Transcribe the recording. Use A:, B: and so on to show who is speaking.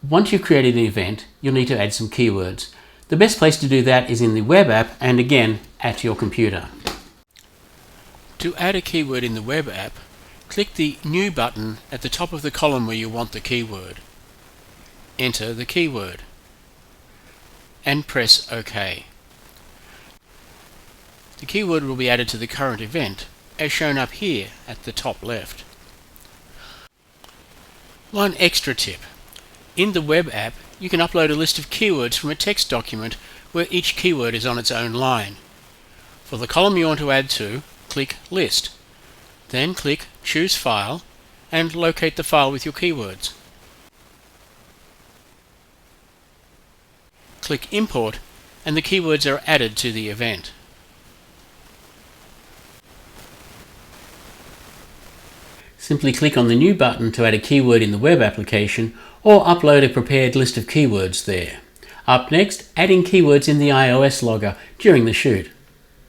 A: Once you've created an event, you'll need to add some keywords. The best place to do that is in the web app and again at your computer. To add a keyword in the web app, click the New button at the top of the column where you want the keyword. Enter the keyword and press OK. The keyword will be added to the current event, as shown up here at the top left. One extra tip. In the web app, you can upload a list of keywords from a text document where each keyword is on its own line. For the column you want to add to, click List. Then click Choose File and locate the file with your keywords. Click Import and the keywords are added to the event. Simply click on the New button to add a keyword in the web application or upload a prepared list of keywords there. Up next, adding keywords in the iOS logger during the shoot.